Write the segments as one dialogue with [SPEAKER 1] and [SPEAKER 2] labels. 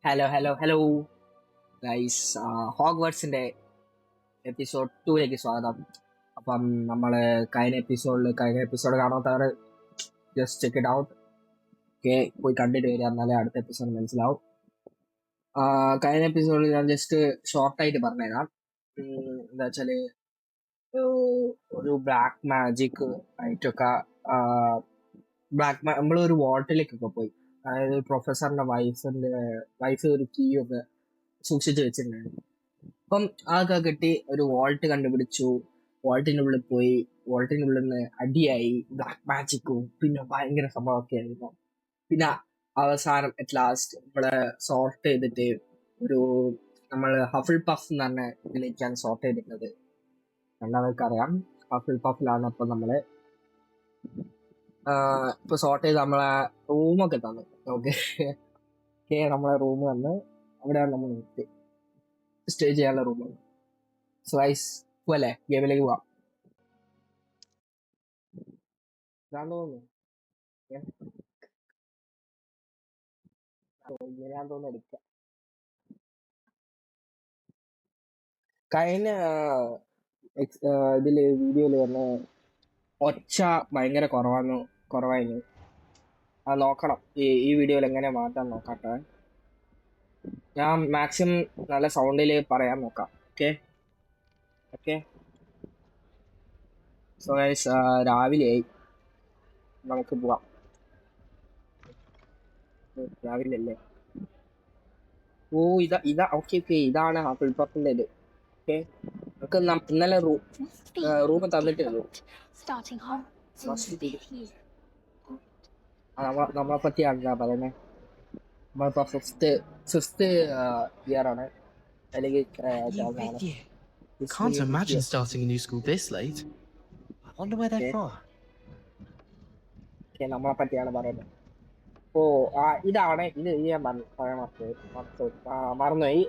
[SPEAKER 1] Hello guys. ഹോഗ്വാർട്സിന്റെ episode 2ലേക്ക് സ്വാഗതം. അപ്പം നമ്മൾ കഴിഞ്ഞ എപ്പിസോഡ് കാണാത്തവർ just check it out. Okay, പോയി കണ്ടിട്ട് വരിക, എന്നാലേ അടുത്ത എപ്പിസോഡ് മനസ്സിലാവും. കഴിഞ്ഞ എപ്പിസോഡിൽ ഞാൻ ജസ്റ്റ് ഷോർട്ടായിട്ട് പറഞ്ഞുതരാം. എന്താ വെച്ചാല് ഒരു ബ്ലാക്ക് മാജിക് ആയിട്ടൊക്കെ നമ്മളൊരു വോട്ടിലേക്കൊക്കെ പോയി. അതായത് പ്രൊഫസറിന്റെ വൈഫ് ഒരു കീ ഒക്കെ സൂക്ഷിച്ചു വെച്ചിട്ടുണ്ടായിരുന്നു. അപ്പം അതൊക്കെ കിട്ടി, ഒരു വോൾട്ട് കണ്ടുപിടിച്ചു. വോൾട്ടിന്റെ ഉള്ളിൽ പോയി, വോൾട്ടിന്റെ ഉള്ളിൽ നിന്ന് അടിയായി, ബ്ലാക്ക് മാജിക്കും പിന്നെ ഭയങ്കര സംഭവമൊക്കെ ആയിരുന്നു. പിന്നെ അവസാനം അറ്റ് ലാസ്റ്റ് നമ്മള് സോർട്ട് ചെയ്തിട്ട് നമ്മൾ ഹഫിൾ പഫ് എന്ന് പറഞ്ഞ ഇതിലേക്കാണ് സോർട്ട് ചെയ്തിട്ടുള്ളത്. രണ്ടാമതൊക്കെ അറിയാം, ഹഫിൾ പഫിലാണ്. അപ്പൊ നമ്മള് ഇപ്പൊ സോർട്ട് ചെയ്ത് നമ്മളെ റൂമൊക്കെ തന്നു. ഓക്കെ, നമ്മളെ റൂം വന്ന് അവിടെയാണ് നമ്മൾ നിർത്തി സ്റ്റേ ചെയ്യാനുള്ള റൂമാണ്. സോ ഗൈസ്, പോവല്ലേ, ഗെയിമിലേക്ക് പോവാം. ഇതാന്ന് തോന്നുന്നു ഇങ്ങനെയാന്ന് തോന്നുന്നു എടുക്ക. കഴിഞ്ഞ ഇതില് വീഡിയോയില് പറഞ്ഞ ഒച്ച ഭയങ്കര കുറവായിരുന്നു. അത് നോക്കണം. ഈ വീഡിയോയിൽ എങ്ങനെ മാറ്റാൻ നോക്കട്ടെ. ഞാൻ മാക്സിമം നല്ല സൗണ്ടിൽ പറയാൻ നോക്കാം. ഓക്കെ. സോ ഗൈസ്, രാവിലെയായി, നമുക്ക് പോവാം. രാവിലെ അല്ലേ? ഓ, ഇതാ ഓക്കെ. ഇതാണ് ഹഫിൾ പഫിന്റെ ഇത്. ഓക്കെ, നമുക്ക് ഇന്നലെ റൂം തന്നിട്ടുള്ളൂ. നമ്മളെ പറ്റിയാണ് പറയുന്നത്. നമ്മളിപ്പോ ഫിഫ്ത്ത് ഇയർ ആണ്. അല്ലെങ്കിൽ
[SPEAKER 2] Can't imagine starting a new school this late. I wonder where they're from.
[SPEAKER 1] നമ്മളെ പറ്റിയാണ് പറയുന്നത്. ഇതാണ് ഇത് ഞാൻ മറന്നുപോയി.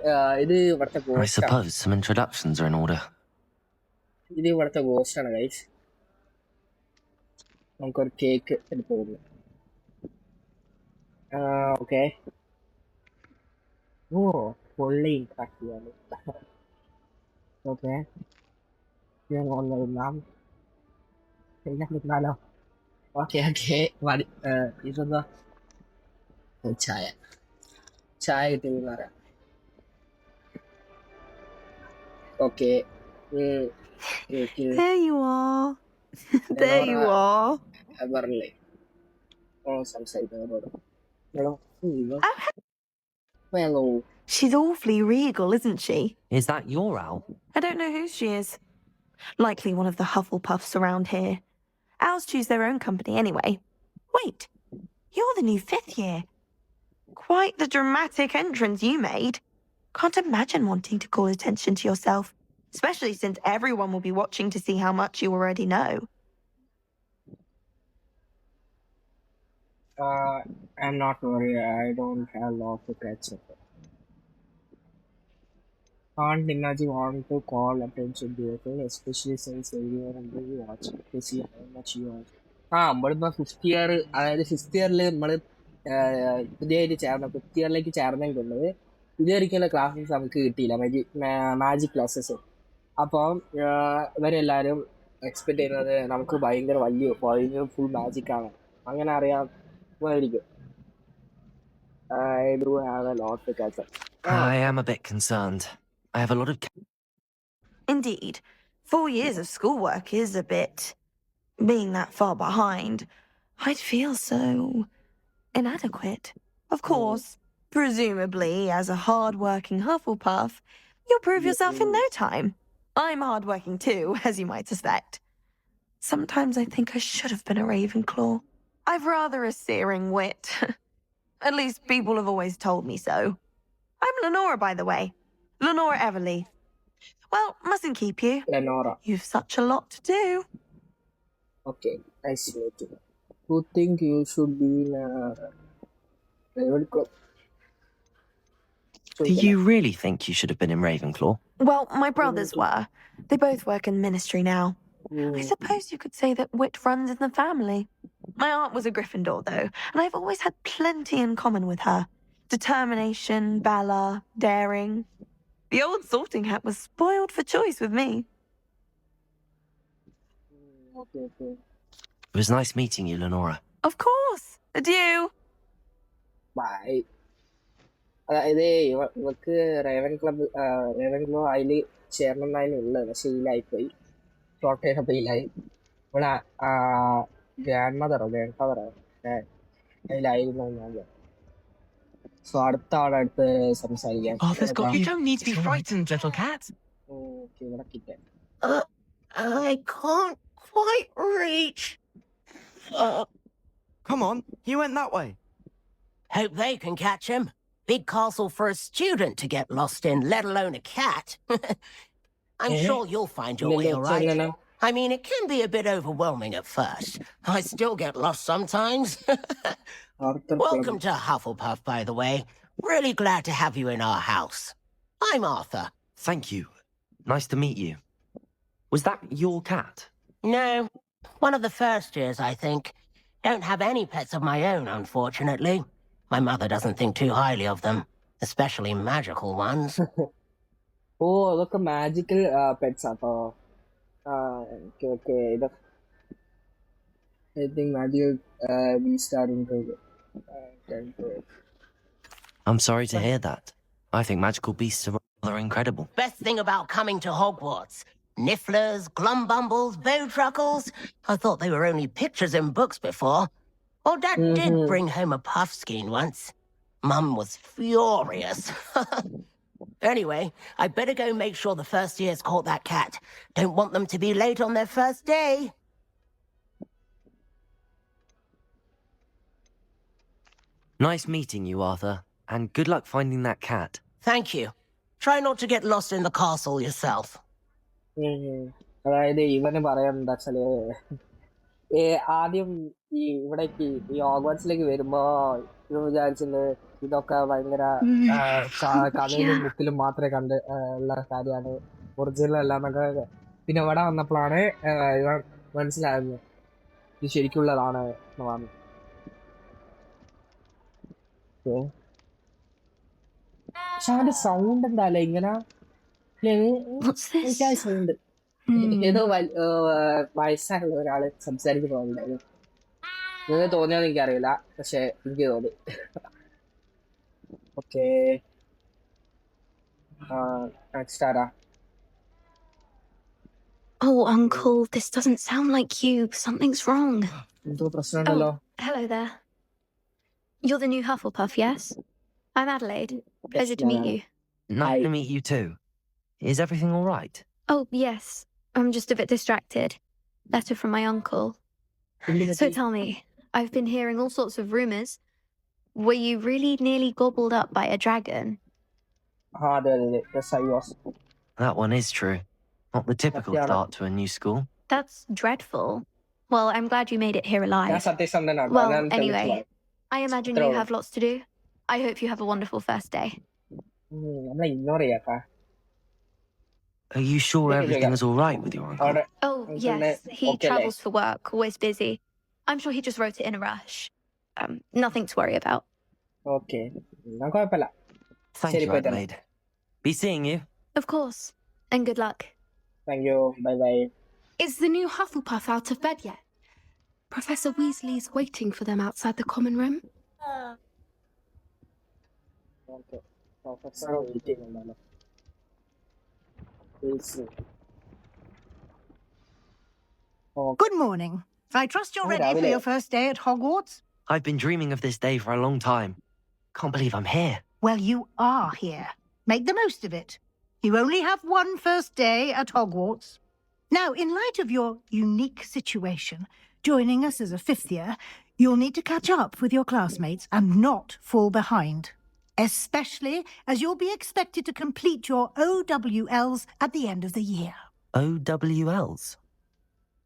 [SPEAKER 1] ഇത് ഇവിടുത്തെ
[SPEAKER 2] I
[SPEAKER 1] ഗോസ്റ്റ് ആണ്.
[SPEAKER 2] suppose some introductions are in order.
[SPEAKER 1] ഇത് ഇവിടുത്തെ ഗോസ്റ്റ് ആണ് ഗൈസ്. നമുക്കൊരു കേക്ക് എടുത്തു. ഓക്കെ. പൊള്ളി ഇൻട്രാക്ട് ചെയ്യാൻ. ഓക്കെ, നിന്നാലോ? ഓക്കെ മതി. ഇതെന്താ? ചായ കിട്ടിയെന്ന് പറയാം. Okay.
[SPEAKER 3] There you are. There you are.
[SPEAKER 1] പറഞ്ഞില്ലേ സംസാരിക്കുന്നതോട്. Hello.
[SPEAKER 3] She's awfully regal, isn't she?
[SPEAKER 2] Is that your owl?
[SPEAKER 3] I don't know who she is. Likely one of the Hufflepuffs around here. Owls choose their own company anyway. Wait, you're the new 5th year. Quite the dramatic entrance you made. Can't imagine wanting to call attention to yourself, especially since everyone will be watching to see how much you already know.
[SPEAKER 1] I'm not worried. I don't have a lot to catch up. Can't imagine wanting to call attention to yourself, especially since everyone will be watching to see how much you are. നമ്മളിപ്പോ fifth year, അതായത് 5th ഇയറിൽ നമ്മള് പുതിയതായിട്ട് fifth ഇയറിലേക്ക് ചേർന്നെങ്കിൽ ഇതുവരെയ്ക്കുള്ള classes നമുക്ക് കിട്ടിയില്ല, magic classes. അപ്പം ഇവരെല്ലാവരും expect ചെയ്യുന്നത് നമുക്ക് ഭയങ്കര ഫുൾ മാജിക് ആണ്. അങ്ങനെ അറിയാമായിരിക്കും. I do have a lot to catch up.
[SPEAKER 2] I am a bit concerned. I have a lot of...
[SPEAKER 3] Indeed. 4 years of schoolwork is a bit... Being that far behind, I'd feel so... inadequate. Of course, presumably, as a hard-working Hufflepuff, you'll prove yourself in no time. I'm hard-working too, as you might suspect. Sometimes I think I should have been a Ravenclaw. I've rather a searing wit. At least people have always told me so. I'm Lenora, by the way. Lenora Everly. Well, mustn't keep you.
[SPEAKER 1] Lenora.
[SPEAKER 3] You've such a lot to do.
[SPEAKER 1] Okay, nice to meet you. Who think you should be in a Ravenclaw?
[SPEAKER 2] Do you really think you should have been in Ravenclaw?
[SPEAKER 3] Well, my brothers were. They both work in ministry now. I suppose you could say that wit runs in the family. My aunt was a Gryffindor, though, and I've always had plenty in common with her, Determination, valor, daring. The old sorting hat was spoiled for choice with me.
[SPEAKER 1] Okay, okay.
[SPEAKER 2] It was nice meeting you, Lenora.
[SPEAKER 3] Of course. Adieu.
[SPEAKER 1] Bye. അതായത് ഇവക്ക് raven club അതിൽ ചേരണമെന്നായിരുന്നു പക്ഷെ ഇതിലായിപ്പോയി short ചെയ്തപ്പോൾ ഇതിലായി ഇവിടെ grand ഫാദറോ അതിലായിരുന്നു ഞാൻ so അടുത്ത ആളടുത്ത് സംസാരിക്കാം
[SPEAKER 2] Arthur's got you. Don't need to be frightened, little cat.
[SPEAKER 1] Okay ഇവിടെ കിട്ടാൻ
[SPEAKER 4] I can't quite reach.
[SPEAKER 5] Come on, he went that way.
[SPEAKER 4] Hope they can catch him. Big castle for a student to get lost in, let alone a cat. I'm sure you'll find your way all right. I mean, it can be a bit overwhelming at first. I still get lost sometimes. Welcome to Hufflepuff, by the way. Really glad to have you in our house. I'm Arthur.
[SPEAKER 2] Thank you. Nice to meet you. Was that your cat?
[SPEAKER 4] No, one of the first years, I think. Don't have any pets of my own, unfortunately. My mother doesn't think too highly of them, especially magical ones.
[SPEAKER 1] ഓ അതൊക്കെ magical pets ആട്ടോ okay okay ഇത് I think magical beast are included
[SPEAKER 2] I'm sorry to hear that. I think magical beasts are rather incredible.
[SPEAKER 4] Best thing about coming to Hogwarts. Nifflers, glumbumbles, bowtruckles. I thought they were only pictures in books before. Oh, Dad did bring home a puffskein once. Mum was furious. Anyway, I better go make sure the first years caught that cat. Don't want them to be late on their first day.
[SPEAKER 2] Nice meeting you, Arthur. And good luck finding that cat.
[SPEAKER 4] Thank you. Try not to get lost in the castle yourself.
[SPEAKER 1] അതായത് ഇവന് പറയാൻ എന്താ വെച്ചാല് ആദ്യം ഇവിടേക്ക് ഈ ഹോഗ്വാർട്സിലേക്ക് വരുമ്പോ ഇവ വിചാരിച്ചത് ഇതൊക്കെ ഭയങ്കര കഥയിലും ബുക്കിലും മാത്രമേ ഉള്ള കാര്യമാണ് ഒറിജിനൽ അല്ല എന്നൊക്കെ പിന്നെ ഇവിടെ വന്നപ്പോഴാണ് ഇവൻ മനസ്സിലാകുന്നത് ഇത് ശരിക്കുള്ളതാണ് എന്ന് പറഞ്ഞു പക്ഷെ അവന്റെ സൗണ്ട് എന്താ അല്ലേ ഇങ്ങനെ സൗണ്ട് ഏതോ വയസ്സായുള്ള ഒരാള് സംസാരിക്കുന്നുണ്ടായിരുന്നു നിങ്ങൾക്ക് തോന്നിയാന്ന് എനിക്കറിയില്ല പക്ഷെ എനിക്ക് തോന്നി ഓക്കെ നെക്സ്റ്റ് ആരാ
[SPEAKER 6] Oh, Uncle, this doesn't sound like you. Something's wrong.
[SPEAKER 1] എന്തോ പ്രശ്നമുണ്ടല്ലോ
[SPEAKER 6] Hello there. You're the new Hufflepuff, yes? I'm Adelaide. Pleasure to meet you.
[SPEAKER 2] Nice to meet you too. Is everything all right?
[SPEAKER 6] Oh, yes. I'm just a bit distracted. Letter from my uncle. So tell me, I've been hearing all sorts of rumours. Were you really nearly gobbled up by a dragon?
[SPEAKER 1] അതെ yes I was.
[SPEAKER 2] That one is true. Not the typical start to a new school.
[SPEAKER 6] That's dreadful. Well, I'm glad you made it here alive.
[SPEAKER 1] ഞാൻ സത്യസന്ധനാണ്
[SPEAKER 6] Well, anyway, I imagine you have lots to do. I hope you have a wonderful first day.
[SPEAKER 1] നമ്മളെ ignore ചെയ്യാക്കാ
[SPEAKER 2] Are you sure everything is all right with your uncle?
[SPEAKER 6] Oh, yes. He travels for work, always busy. I'm sure he just wrote it in a rush. Nothing to worry about.
[SPEAKER 1] Okay എന്നാ കുഴപ്പമില്ല
[SPEAKER 2] Thank you, Adelaide. Be seeing you.
[SPEAKER 6] Of course. And good luck.
[SPEAKER 1] Thank you bye bye
[SPEAKER 7] Is the new Hufflepuff out of bed yet? Professor Weasley's waiting for them outside the common room.
[SPEAKER 1] Okay professor wait ചെയ്യുന്നുണ്ടല്ലോ
[SPEAKER 8] Good morning. I trust you're ready for your first day at Hogwarts?
[SPEAKER 2] I've been dreaming of this day for a long time. Can't believe I'm here.
[SPEAKER 8] Well, you are here. Make the most of it. You only have one first day at Hogwarts. Now, in light of your unique situation, joining us as a fifth year, you'll need to catch up with your classmates and not fall behind. Especially as you'll be expected to complete your OWLs at the end of the year.
[SPEAKER 2] OWLs?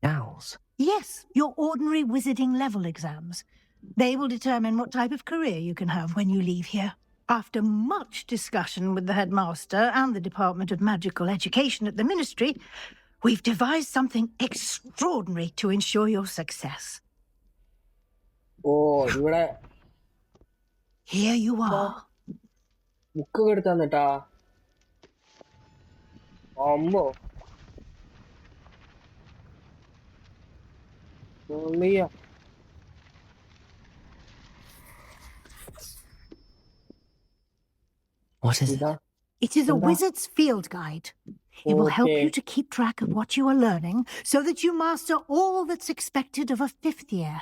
[SPEAKER 2] Owls?
[SPEAKER 8] Yes, your ordinary wizarding level exams. They will determine what type of career you can have when you leave here. After much discussion with the headmaster and the Department of Magical Education at the Ministry, we've devised something extraordinary to ensure your success.
[SPEAKER 1] Oh,
[SPEAKER 8] Here you are.
[SPEAKER 1] Book എടുത്ത് തന്നിട്ടാ അമ്മോ പൊളിയാ.
[SPEAKER 2] What is it?
[SPEAKER 1] ഇതാ
[SPEAKER 8] It is a
[SPEAKER 1] എന്താ
[SPEAKER 8] wizard's field guide. It will help
[SPEAKER 1] okay
[SPEAKER 8] you to keep track of what you are learning so that you master all that's expected of a 5th year.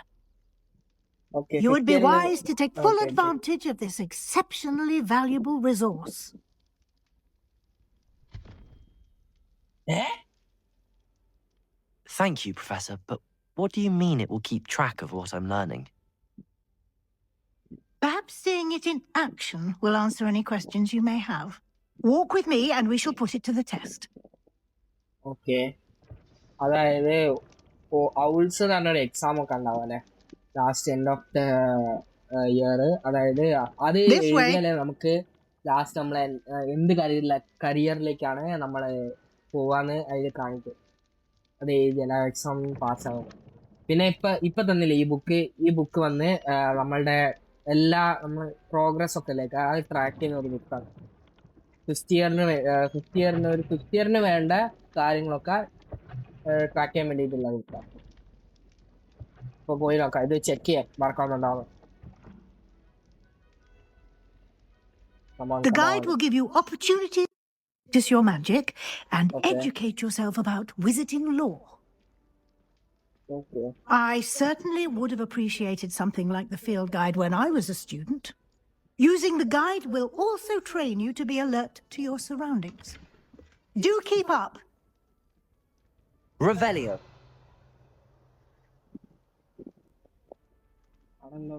[SPEAKER 1] Okay
[SPEAKER 8] You would
[SPEAKER 1] fifth
[SPEAKER 8] be
[SPEAKER 1] ഇയറിന്
[SPEAKER 8] wise to take full
[SPEAKER 1] okay okay
[SPEAKER 8] advantage of this exceptionally valuable resource.
[SPEAKER 2] Thank you, Professor, but what do you mean it will keep track of what I'm learning?
[SPEAKER 8] Perhaps seeing it in action will answer any questions you may have. Walk with me and we shall put it to the test.
[SPEAKER 1] Okay അതായത് owls എന്ന് പറഞ്ഞൊരു exam ഒക്കെ ഉണ്ടാവും അല്ലെ last end of the year. അതായത് അത്
[SPEAKER 8] This way.
[SPEAKER 1] എഴുതിയാലേ നമുക്ക് last നമ്മളെ എന്ത് കരിയറിലേക്കാണ് നമ്മൾ പോവാന്ന് അതിൽ കാണിക്കും. അത് എഴുതിയാൽ ആ എക്സാം പാസ്സാവും. പിന്നെ ഇപ്പൊ തന്നില്ലേ ഈ ബുക്ക് വന്ന് നമ്മളുടെ എല്ലാ നമ്മൾ പ്രോഗ്രസ് ഒക്കെ അല്ലേ അത് ട്രാക്ക് ചെയ്യുന്ന ഒരു ബുക്കാണ്. ഫിഫ്ത് ഇയറിന് വേണ്ട കാര്യങ്ങളൊക്കെ ട്രാക്ക് ചെയ്യാൻ വേണ്ടിയിട്ടുള്ള ബുക്കാണ്. ഇപ്പൊ പോയി നോക്കാം, ഇത് ചെക്ക് ചെയ്യാം മറക്കാവുന്നുണ്ടാവും.
[SPEAKER 8] The guide will give you opportunities to practice your magic and
[SPEAKER 1] Okay.
[SPEAKER 8] educate yourself about wizarding lore.
[SPEAKER 1] Okay.
[SPEAKER 8] I certainly would have appreciated something like the field guide when I was a student. Using the guide will also train you to be alert to your surroundings. Do keep up.
[SPEAKER 2] Revelio.
[SPEAKER 1] അതെന്താ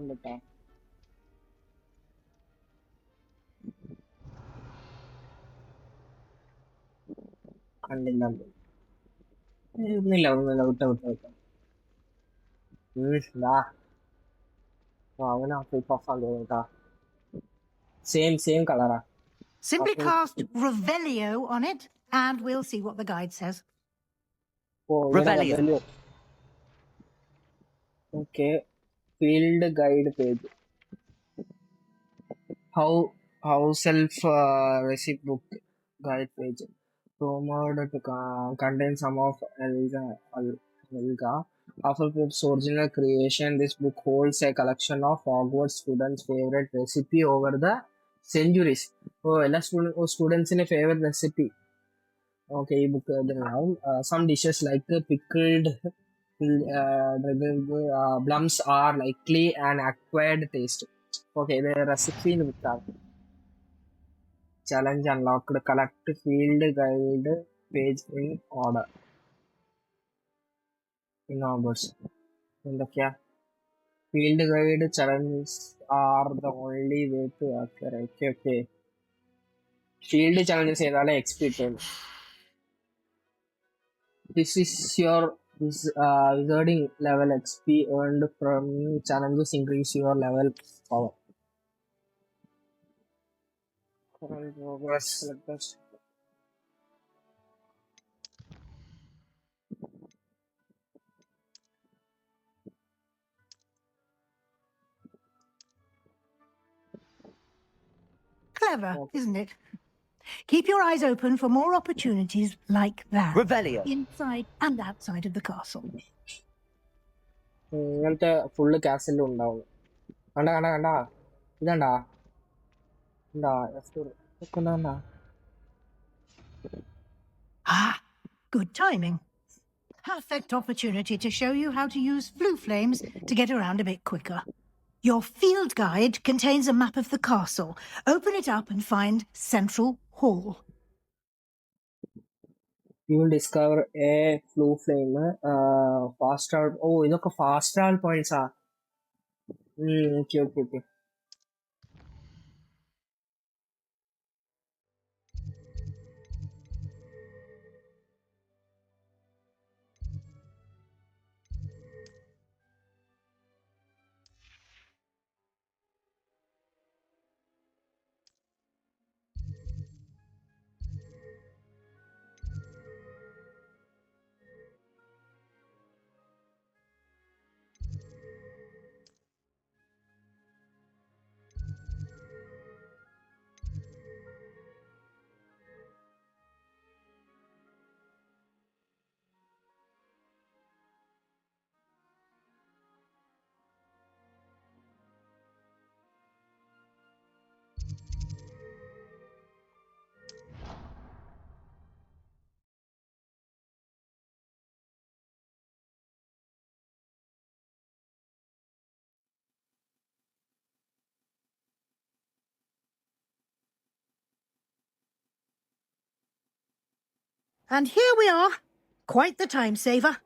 [SPEAKER 1] കണ്ടില്ല ഒന്നുമില്ല വിട്ട അവനാ ഫുൾഫാൻ തോന്നുട്ടാ. Same കളറാ.
[SPEAKER 8] Simply cast Revelio on it and we'll see what the guide says.
[SPEAKER 2] Revelio.
[SPEAKER 1] Okay. Field guide page. How self receipt book guide page. Rumored to contain some of Elga. After its original creation, this book holds a collection of Hogwarts students' favorite recipe over the centuries. Oh, all students in a favorite recipe. Okay, book now. Some dishes like pickled blums are likely an acquired taste. Okay, the recipe in the challenge unlocked. Collect field guide page in order. In Hogwarts. In the field guide challenges are the only way to acquire. Okay. Field challenges are XP. This is your wizarding level XP earned from challenges increase your level power. Current progress.
[SPEAKER 8] Clever, isn't it? Keep your eyes open for more opportunities like that.
[SPEAKER 2] Revelio.
[SPEAKER 8] Inside and outside of the castle.
[SPEAKER 1] ഇങ്ങനത്തെ full കാസലിലും ഉണ്ടാവും. കണ്ടാ ഇതാണ്ടാ
[SPEAKER 8] Ah, good timing. Perfect opportunity to show you how to use blue flames to get around a bit quicker. Your field guide contains a map of the castle. Open it up and find Central Hall.
[SPEAKER 1] You will discover a blue flame. Fast travel. Oh, ഇതൊക്കെ fast travel points ആ. Okay.
[SPEAKER 8] And here we are. Quite the time saver.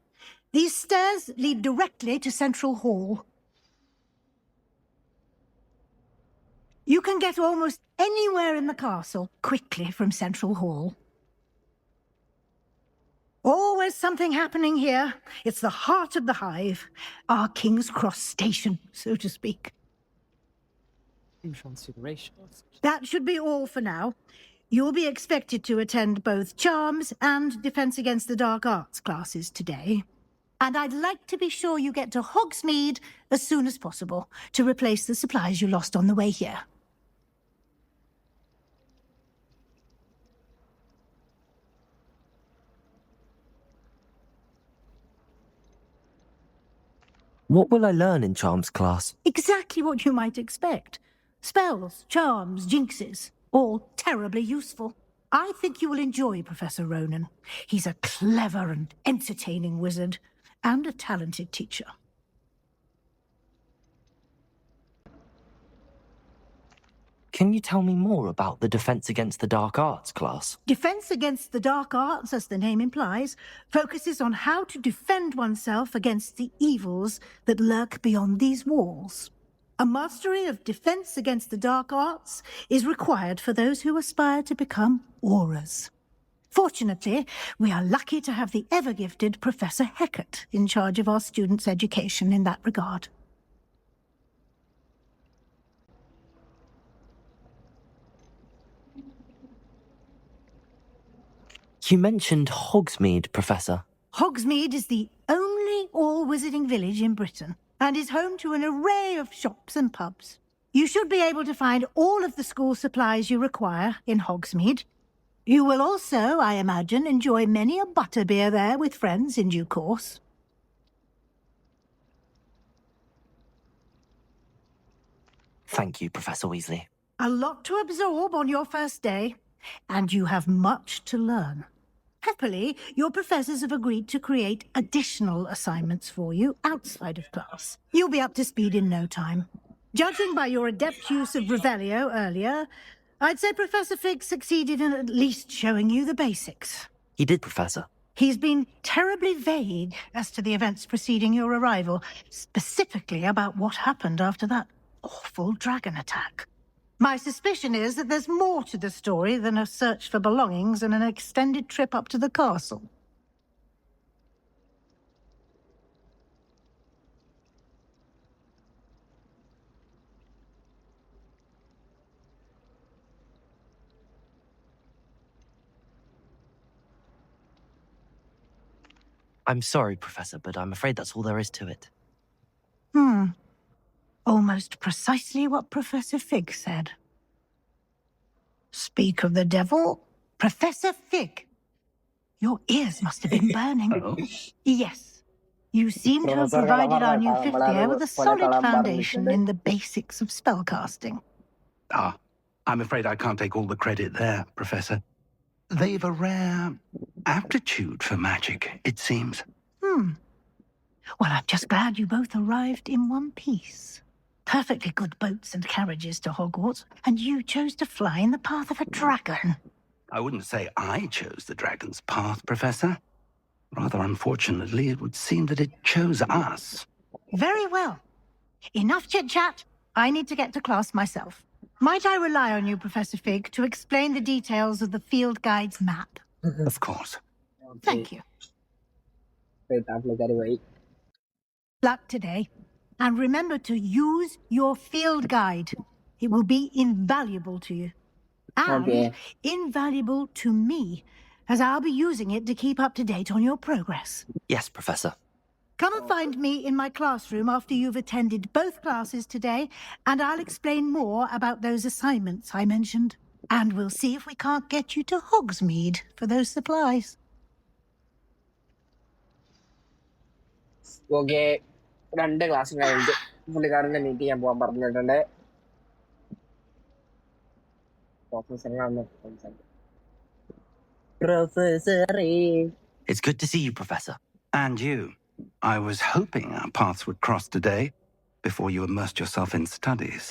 [SPEAKER 8] These stairs lead directly to Central Hall. You can get almost anywhere in the castle quickly from Central Hall. Always something happening here. It's the heart of the hive. Our King's Cross station, so to speak. That should be all for now. You'll be expected to attend both Charms and Defense Against the Dark Arts classes today. And I'd like to be sure you get to Hogsmeade as soon as possible to replace the supplies you lost on the way here.
[SPEAKER 2] What will I learn in Charms class?
[SPEAKER 8] Exactly what you might expect. Spells, charms, jinxes, all terribly useful. I think you will enjoy Professor Ronan. He's a clever and entertaining wizard, and a talented teacher.
[SPEAKER 2] Can you tell me more about the Defense Against the Dark Arts class?
[SPEAKER 8] Defense Against the Dark Arts, as the name implies, focuses on how to defend oneself against the evils that lurk beyond these walls. A mastery of Defense Against the Dark Arts is required for those who aspire to become Aurors. Fortunately, we are lucky to have the ever-gifted Professor Hecat in charge of our students' education in that regard.
[SPEAKER 2] You mentioned Hogsmeade, Professor.
[SPEAKER 8] Hogsmeade is the only all-wizarding village in Britain and is home to an array of shops and pubs. You should be able to find all of the school supplies you require in Hogsmeade. You will also, I imagine, enjoy many a butterbeer there with friends in due course.
[SPEAKER 2] Thank you, Professor Weasley.
[SPEAKER 8] A lot to absorb on your first day, and you have much to learn. Happily, your professors have agreed to create additional assignments for you outside of class. You'll be up to speed in no time. Judging by your adept use of Revelio earlier, I'd say Professor Fig succeeded in at least showing you the basics.
[SPEAKER 2] He did, Professor.
[SPEAKER 8] He's been terribly vague as to the events preceding your arrival, specifically about what happened after that awful dragon attack. My suspicion is that there's more to the story than a search for belongings and an extended trip up to the castle.
[SPEAKER 2] I'm sorry, Professor, but I'm afraid that's all there is to it.
[SPEAKER 8] Almost precisely what Professor Fig said. Speak of the devil, Professor Fig. Your ears must have been burning. Yes. You seem to have provided our new fifth year with a solid foundation in the basics of spellcasting.
[SPEAKER 9] I'm afraid I can't take all the credit there, Professor. They've a rare aptitude for magic, it seems.
[SPEAKER 8] Well, I'm just glad you both arrived in one piece. Perfectly good boats and carriages to Hogwarts, and you chose to fly in the path of a dragon.
[SPEAKER 9] I wouldn't say I chose the dragon's path, Professor. Rather unfortunately, it would seem that it chose us.
[SPEAKER 8] Very well. Enough chit-chat. I need to get to class myself. Might I rely on you, Professor Fig, to explain the details of the field guide's map?
[SPEAKER 9] Of course.
[SPEAKER 8] Thank you.
[SPEAKER 1] Wait.
[SPEAKER 8] Luck today. And remember to use your field guide. It will be invaluable to you. And invaluable to me, as I'll be using it to keep up to date on your progress.
[SPEAKER 2] Yes, Professor.
[SPEAKER 8] Come and find me in my classroom after you've attended both classes today, and I'll explain more about those assignments I mentioned. And we'll see if we can't get you to Hogsmeade for those supplies.
[SPEAKER 1] Okay. 2 class കഴിഞ്ഞിട്ട് പുള്ളിക്കാരൻ്റെ meet ചെയ്യാൻ പോകാൻ പറഞ്ഞിട്ടുണ്ട്.
[SPEAKER 2] It's good to see you, Professor.
[SPEAKER 9] And you. I was hoping our paths would cross today, before you immersed yourself in studies.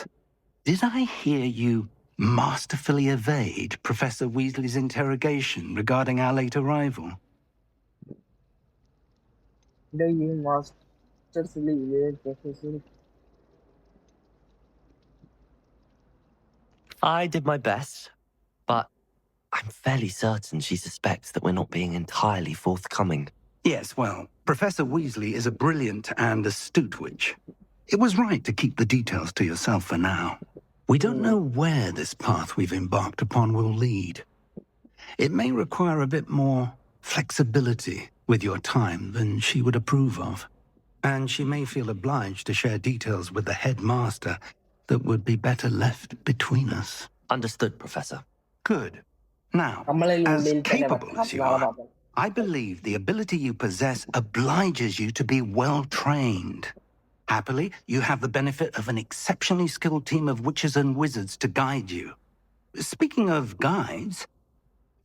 [SPEAKER 9] Did I hear you masterfully evade Professor Weasley's interrogation regarding our late arrival?
[SPEAKER 1] You masterfully evade Professor.
[SPEAKER 2] I did my best, but I'm fairly certain she suspects that we're not being entirely forthcoming.
[SPEAKER 9] Yes, well, Professor Weasley is a brilliant and astute witch. It was right to keep the details to yourself for now. We don't know where this path we've embarked upon will lead. It may require a bit more flexibility with your time than she would approve of. And she may feel obliged to share details with the headmaster that would be better left between us.
[SPEAKER 2] Understood, Professor.
[SPEAKER 9] Good. Now, as capable as you are, I believe the ability you possess obliges you to be well-trained. Happily, you have the benefit of an exceptionally skilled team of witches and wizards to guide you. Speaking of guides,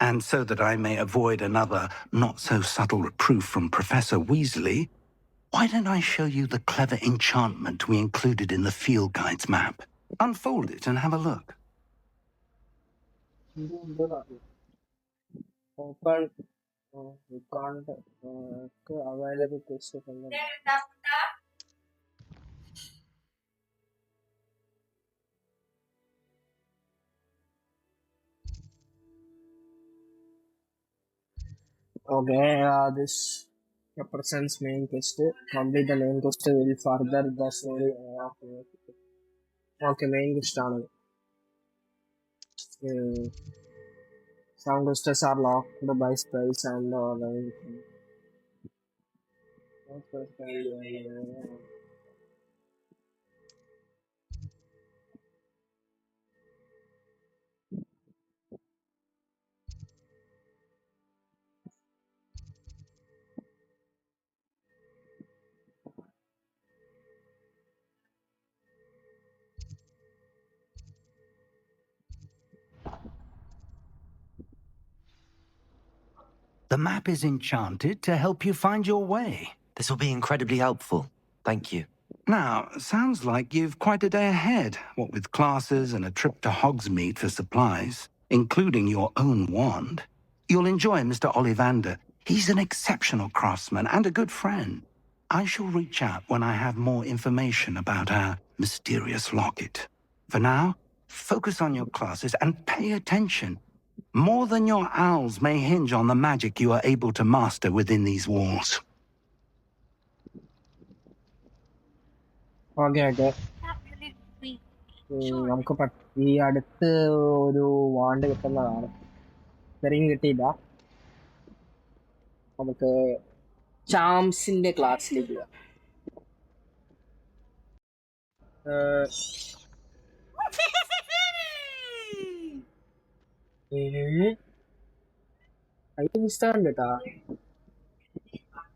[SPEAKER 9] and so that I may avoid another not-so-subtle reproof from Professor Weasley, why don't I show you the clever enchantment we included in the field guide's map? Unfold it and have a look.
[SPEAKER 1] Open, we can't available text from them. Okay, this represents main quest. Complete the main quest will further the story. Okay, main quest ആണ്. Some quests are locked by spells and
[SPEAKER 9] The map is enchanted to help you find your way.
[SPEAKER 2] This will be incredibly helpful. Thank you.
[SPEAKER 9] Now, sounds like you've quite a day ahead, what with classes and a trip to Hogsmeade for supplies, including your own wand. You'll enjoy Mr. Ollivander. He's an exceptional craftsman and a good friend. I shall reach out when I have more information about our mysterious locket. For now, focus on your classes and pay attention. More than your owls may hinge on the magic you are able to master within these walls.
[SPEAKER 1] Okay. നമുക്ക് ഈ അടുത്ത് ഒരു want കിട്ടുന്നതാണ്. ഇത്രയും കിട്ടിയില്ല. നമുക്ക് ചാംസിന്റെ ക്ലാസ്സിലേക്ക് പോവാം. കയ്യിൽ പുസ്തകമുണ്ട് കേട്ടാ.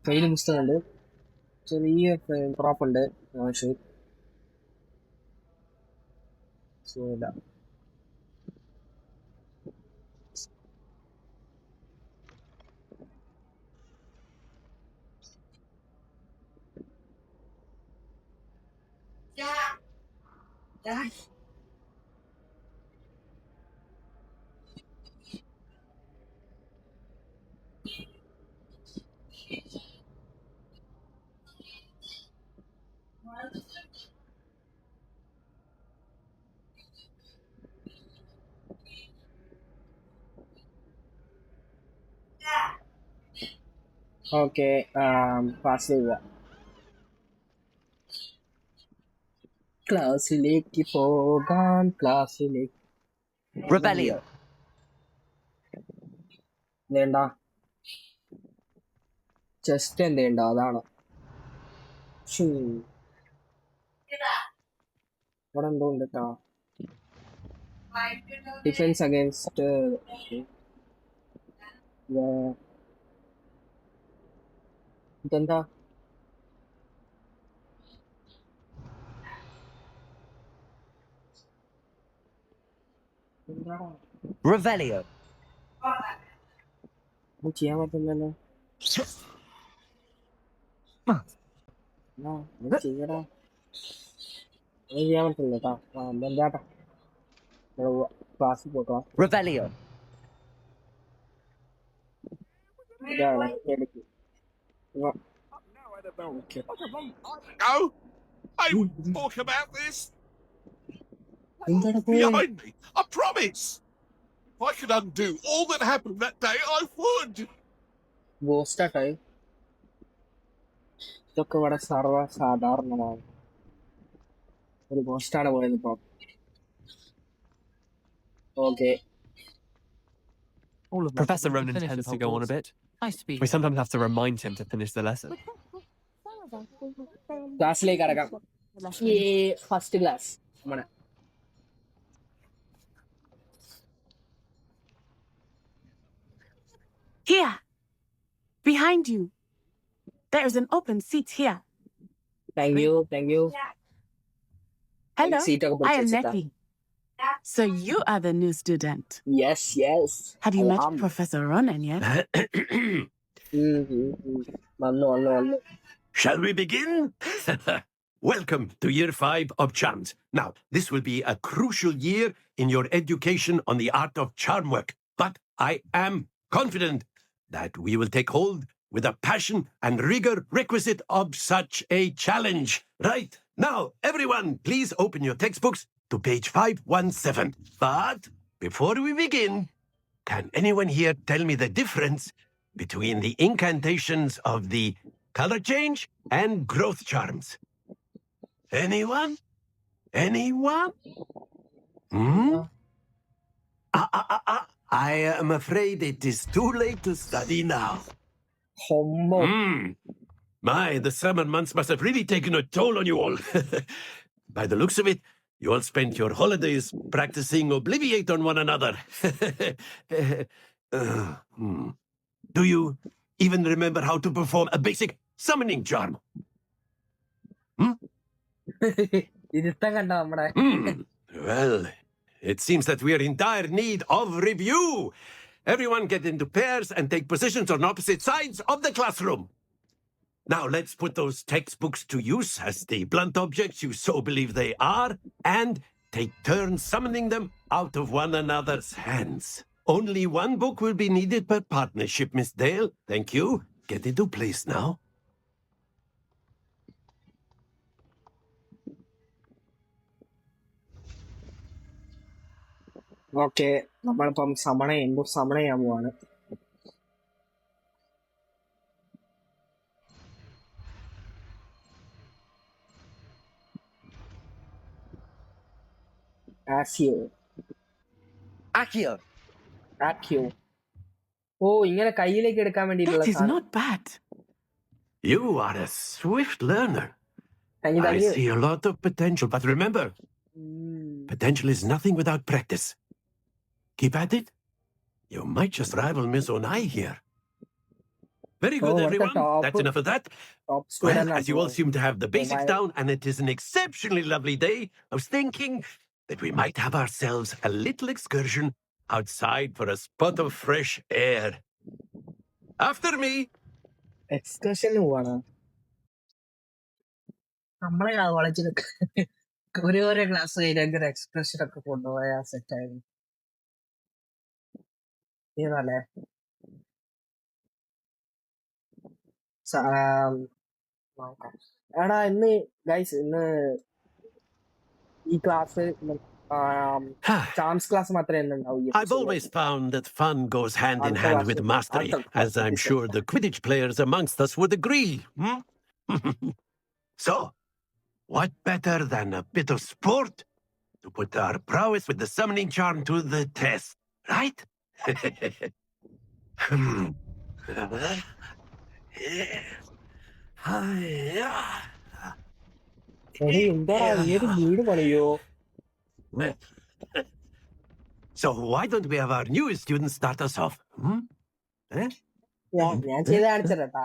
[SPEAKER 1] കയ്യിൽ പുസ്തകമുണ്ട്. ചെറിയ ഡ്രോപ്പുണ്ട്. ശരിയില്ല. ഓക്കെ, ക്ലാസ്സിലേക്ക് പോവാം. ക്ലാസ്സിലേക്ക് പോകാം. ക്ലാസ്സിലേക്ക്
[SPEAKER 2] Rebellion.
[SPEAKER 1] വേണ്ട. ചെസ്റ്റ് എന്തേണ്ട അതാണ്. ഇവിടെ എന്തോ ഉണ്ട് കേട്ടോ. ഡിഫെൻസ് അഗേൻസ്റ്റ് ഇതെന്താ?
[SPEAKER 2] Revelio.
[SPEAKER 1] ഒന്നും ചെയ്യാൻ പറ്റില്ലല്ലോ. ചെയ്യടാ. ഒന്നും ചെയ്യാൻ പറ്റില്ല കേട്ടാ. എന്താട്ടാ ക്ലാസ് പോകാം.
[SPEAKER 2] Revelio.
[SPEAKER 1] ഇതാണ് എനിക്ക്.
[SPEAKER 10] No, I won't talk about this.
[SPEAKER 1] എന്താണ്
[SPEAKER 10] Behind me, I promise. If I could undo all that happened that day, I would.
[SPEAKER 1] ഗോസ്റ്റായി ഇതൊക്കെ ഇവിടെ സർവ്വസാധാരണമാണ്. ഒരു ഗോസ്റ്റാണ് പോയത് ഇപ്പൊ. Okay.
[SPEAKER 11] Professor Ronan tends to go on a bit. We sometimes have to remind him to finish the lesson.
[SPEAKER 1] ക്ലാസ്സിലേക്ക് അടക്കാം. First class നമ്മുടെ
[SPEAKER 12] Here, behind you. There's an open seat here.
[SPEAKER 1] Thank you.
[SPEAKER 12] Hello,
[SPEAKER 1] Seat ഒക്കെ
[SPEAKER 12] I am
[SPEAKER 1] പിടിച്ച്
[SPEAKER 12] Nettie. So you are the new student.
[SPEAKER 1] Yes.
[SPEAKER 12] Have you met Professor Ronan yet?
[SPEAKER 1] വന്നു.
[SPEAKER 13] Shall we begin? Welcome to Year 5 of Charms. Now, this will be a crucial year in your education on the art of charm work. But I am confident that we will take hold with the passion and rigor requisite of such a challenge. Right, now, everyone, please open your textbooks to page 517. But before we begin, can anyone here tell me the difference between the incantations of the color change and growth charms? Anyone? I am afraid it is too late to study now. My, the summer months must have really taken a toll on you all. By the looks of it, you all spent your holidays practicing Obliviate on one another. Do you even remember how to perform a basic summoning charm? Well, it seems that we are in dire need of review. Everyone get into pairs and take positions on opposite sides of the classroom. Now let's put those textbooks to use as the blunt objects you so believe they are, and take turns summoning them out of one another's hands. Only one book will be needed per partnership, Miss Dale. Thank you. Get into place now.
[SPEAKER 1] Okay, നമ്മളിപ്പം സമണ ചെയ്യാൻ പോവാണ്. ആക്യോ. ഓ, ഇങ്ങനെ കയ്യിലേക്ക് എടുക്കാൻ വേണ്ടിയിട്ടുള്ള
[SPEAKER 12] That is not bad.
[SPEAKER 13] You are a swift learner.
[SPEAKER 1] Thank you.
[SPEAKER 13] I see a lot of potential, but remember, potential is nothing without practice. Keep at it. You might just rival Miss Onai here. Very good, everyone. That's enough of that. Well, as you all seem to have the basics down, and it is an exceptionally lovely day, I was thinking that we might have ourselves a little excursion outside for a spot of fresh air. After me.
[SPEAKER 1] Excursion പോവാണ്. നമ്മളെ കോളേജിലൊക്കെ ഒരു class കഴിഞ്ഞ excursion ഒക്കെ കൊണ്ടുപോയ സെറ്റായിരുന്നു. ഇതല്ലേ എടാ, ഇന്ന് ഗൈസ്, ഇന്ന് ഈ ക്ലാസ് charms class മാത്രമേ ഉണ്ടാവൂ.
[SPEAKER 13] I've always found that fun goes hand in hand with mastery, as I'm sure the Quidditch players amongst us would agree. So, what better than a bit of sport to put our prowess with the summoning charm to the test, right? So why don't we have our newest student start us off?
[SPEAKER 1] ഞാൻ ചെയ്ത് കാണിച്ചതാ,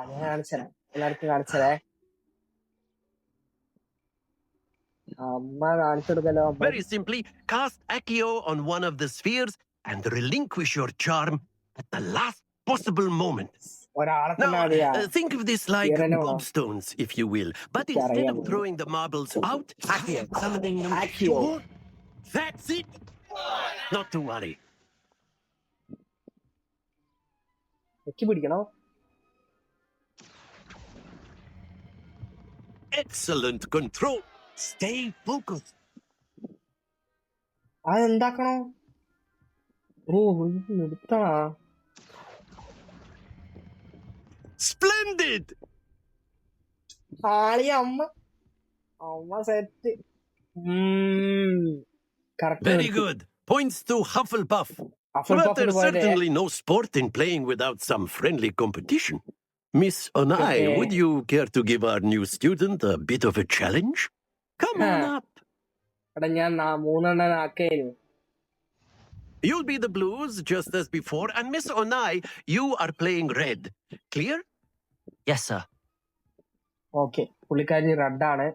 [SPEAKER 1] എല്ലാവർക്കും കാണിച്ചതേ.
[SPEAKER 13] Very simply, cast Accio on one of the spheres and relinquish your charm at the last possible moment. Now, think of this like gobstones, if you will. But instead of throwing the marbles out, summoning them. That's it. Not to worry. Excellent control. Stay focused.
[SPEAKER 1] അതെന്താക്കണോ? Oh നിർത്തണ.
[SPEAKER 13] Splendid.
[SPEAKER 1] ആളി അമ്മ set.
[SPEAKER 13] Very good. Points to Hufflepuff. But there's certainly no sport in playing without some friendly competition. Miss Onai, would you care to give our new student a bit of a challenge? Come on up. You'll be the blues just as before, and Miss Onai, you are playing red. Clear?
[SPEAKER 2] Yes, sir.
[SPEAKER 1] Okay. പുള്ളിക്കാരി റെഡാണ്.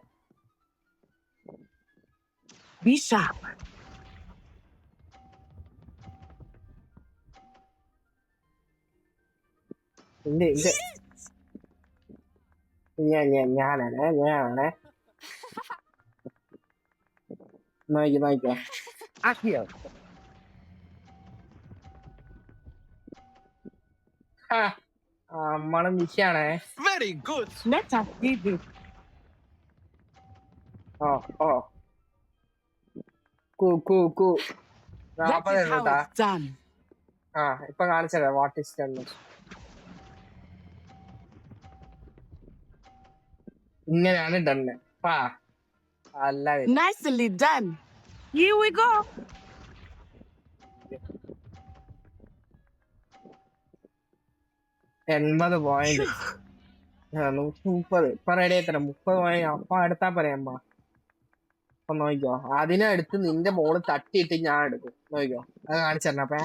[SPEAKER 12] Be sharp.
[SPEAKER 1] ഞാനാണ്. നോക്കിക്കോ. ആക്കിയോ? നമ്മള് മിസ്സാണേ.
[SPEAKER 13] Very good.
[SPEAKER 12] Let us give it.
[SPEAKER 1] Cool.
[SPEAKER 12] That is how it's done.
[SPEAKER 1] ഇപ്പൊ കാണിച്ചല്ലേ what is done. ഇങ്ങനെയാണ് done. അല്ല
[SPEAKER 12] Nicely done. Here we go.
[SPEAKER 1] $80 point. 30 ഇപ്പൊ ready ആയിത്തരാം. 30 point അപ്പൊ എടുത്താ പറയാമ്പ. അപ്പൊ നോക്കിക്കോ, അതിനടുത്ത് നിന്റെ മോള് തട്ടിയിട്ട് ഞാൻ എടുക്കും. നോക്കിക്കോ, അത് കാണിച്ചെന്നെ. അപ്പൊ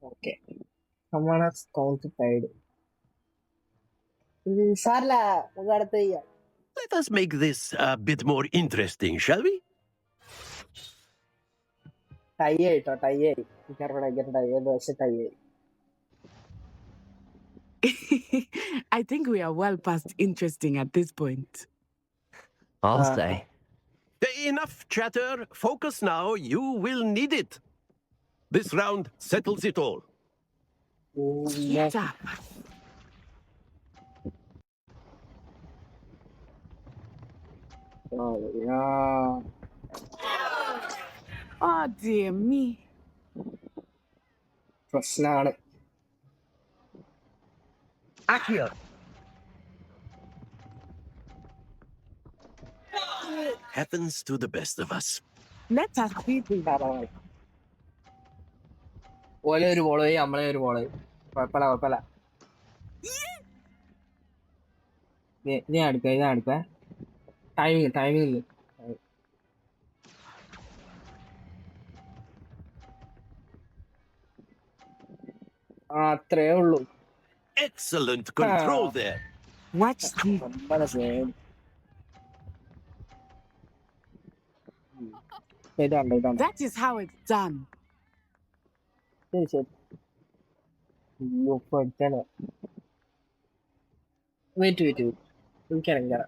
[SPEAKER 1] okay. someone has counted tied. സാറില്ല, നമുക്ക് അടുത്ത് ചെയ്യാം.
[SPEAKER 13] Let us make this a bit more interesting, shall we?
[SPEAKER 1] Tie ആയിട്ടോ, ടൈ ആയി. പക്ഷെ ടൈ ആയി.
[SPEAKER 12] I think we are well past interesting at this point.
[SPEAKER 2] I'll say.
[SPEAKER 13] Enough chatter. Focus now. You will need it. This round settles it all.
[SPEAKER 12] Shut up. Oh dear me.
[SPEAKER 1] പ്രശ്നാണ്.
[SPEAKER 13] Happens to the best of us.
[SPEAKER 12] Let us beat it.
[SPEAKER 1] ഓലെ ഒരു ball പോയി, നമ്മളെ ഒരു ball. കുഴപ്പമില്ല. ഞാൻ അടുക്ക. Timing. അത്രേ ഉള്ളൂ.
[SPEAKER 13] Excellent control there.
[SPEAKER 12] Watch this. That is how it's done.
[SPEAKER 1] ശരി. വെയിറ്റ് എനിക്കറിയാം.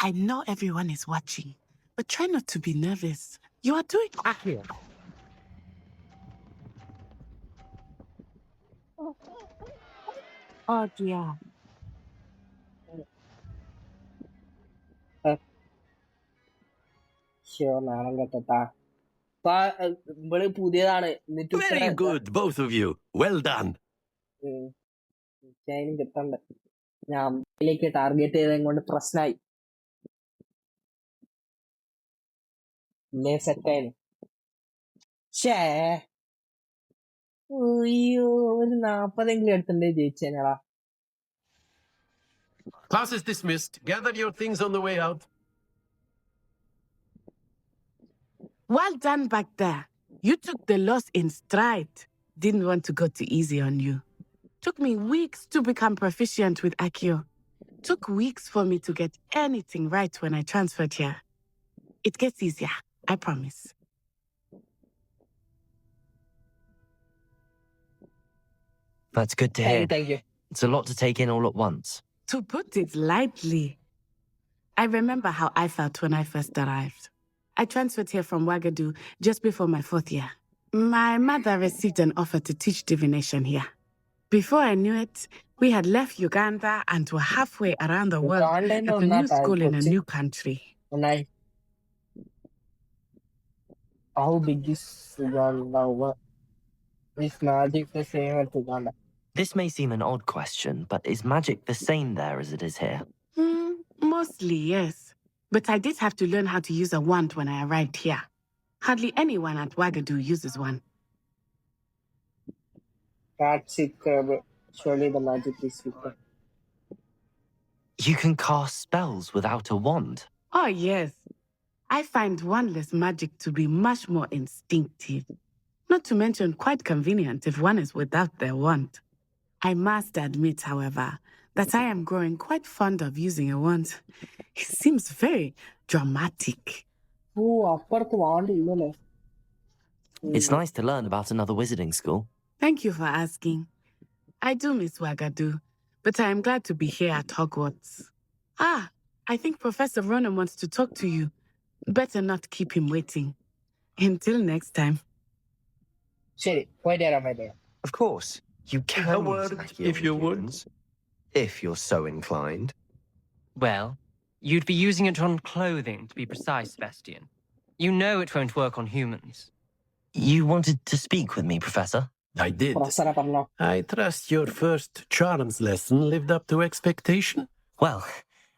[SPEAKER 12] I know everyone is watching, but try not to be nervous. You are doing it. Oh dear.
[SPEAKER 1] നാണം കെട്ടാ. ഇവള് പുതിയതാണ്.
[SPEAKER 13] Very good, both of you. Well done.
[SPEAKER 1] കിട്ടണ്ട. ഞാൻ അമ്മയിലേക്ക് target ചെയ്തത് കൊണ്ട് പ്രശ്നമായി. സെറ്റായി. അയ്യോ, ഒരു 40 എടുത്തിട്ടേ ജയിച്ചേനടാ.
[SPEAKER 13] Class is dismissed. Gather your things on the way out.
[SPEAKER 12] Well done back there. You took the loss in stride. Didn't want to go too easy on you. Took me weeks to become proficient with Accio. Took weeks for me to get anything right when I transferred here. It gets easier, I promise.
[SPEAKER 2] That's good to hear.
[SPEAKER 1] Thank you.
[SPEAKER 2] It's a lot to take in all at once.
[SPEAKER 12] To put it lightly, I remember how I felt when I first arrived. I transferred here from Ouagadougou just before my 4th year. My mother received an offer to teach divination here. Before I knew it, we had left Uganda and were halfway around the world at a new school in a new country.
[SPEAKER 1] How big is Uganda? Is magic the same as Uganda?
[SPEAKER 2] This may seem an odd question, but is magic the same there as it is here?
[SPEAKER 12] Mostly, yes. But I did have to learn how to use a wand when I arrived here. Hardly anyone at Ouagadougou uses one.
[SPEAKER 1] That's it. Surely the magic is different.
[SPEAKER 2] You can cast spells without a wand?
[SPEAKER 12] Oh, yes. I find wandless magic to be much more instinctive. Not to mention quite convenient if one is without their wand. I must admit, however, that I am growing quite fond of using a wand. It seems very dramatic.
[SPEAKER 2] It's nice to learn about another wizarding school.
[SPEAKER 12] Thank you for asking. I do miss Ouagadougou, but I am glad to be here at Hogwarts. I think Professor Ronan wants to talk to you. Better not keep him waiting. Until next time.
[SPEAKER 14] Of course. You can
[SPEAKER 13] A
[SPEAKER 14] use
[SPEAKER 13] word,
[SPEAKER 14] Accio
[SPEAKER 13] if you
[SPEAKER 14] on
[SPEAKER 13] would.
[SPEAKER 14] humans, if you're so inclined.
[SPEAKER 15] Well, you'd be using it on clothing, to be precise, Sebastian. You know it won't work on humans.
[SPEAKER 2] You wanted to speak with me, Professor?
[SPEAKER 13] I did. I trust your first charms lesson lived up to expectation?
[SPEAKER 2] Well,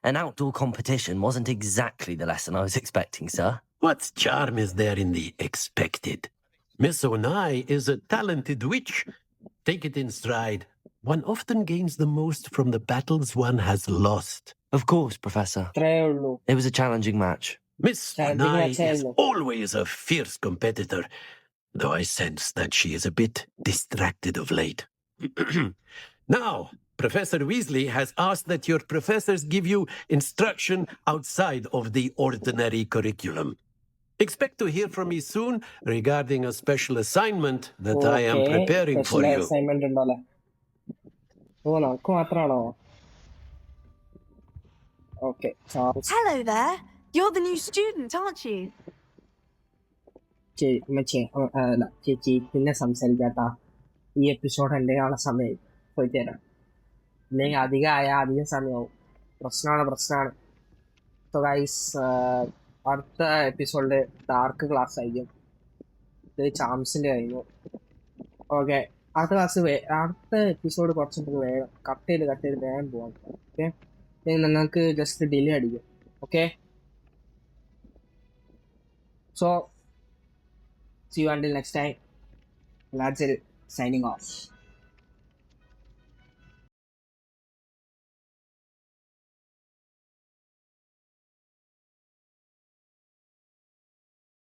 [SPEAKER 2] an outdoor competition wasn't exactly the lesson I was expecting, sir.
[SPEAKER 13] What charm is there in the expected? Miss Onai is a talented witch. Take it in stride. One often gains the most from the battles one has lost.
[SPEAKER 2] Of course, Professor. It was a challenging match.
[SPEAKER 13] Miss Onai is always a fierce competitor, though I sense that she is a bit distracted of late. Now, Professor Weasley has asked that your professors give you instruction outside of the ordinary curriculum. Expect to hear from me soon regarding a special assignment that I am preparing for you.
[SPEAKER 1] Okay, Charles.
[SPEAKER 3] Hello there. You're the new student, aren't you?
[SPEAKER 1] ചേച്ചി പിന്നെ സംസാരിക്കാട്ടാ ഈ episode എൻ്റെ കാണാൻ സമയം പോയി തരാം ഇല്ലെങ്കിൽ അധികം സമയമാവും പ്രശ്നമാണ് സോ ഗൈസ് അടുത്ത എപ്പിസോഡിൽ ഡാർക്ക് ക്ലാസ് ആയിരിക്കും ഇത് ചാംസിൻ്റെ കഴിഞ്ഞു ഓക്കെ അടുത്ത എപ്പിസോഡ് കുറച്ചും കൂടി വേഗം കട്ട് ചെയ്ത് വേഗം പോകാം ഓക്കെ നിങ്ങൾക്ക് ജസ്റ്റ് ഡിലേ അടിക്കും okay so see you until next time. Gladzil signing off.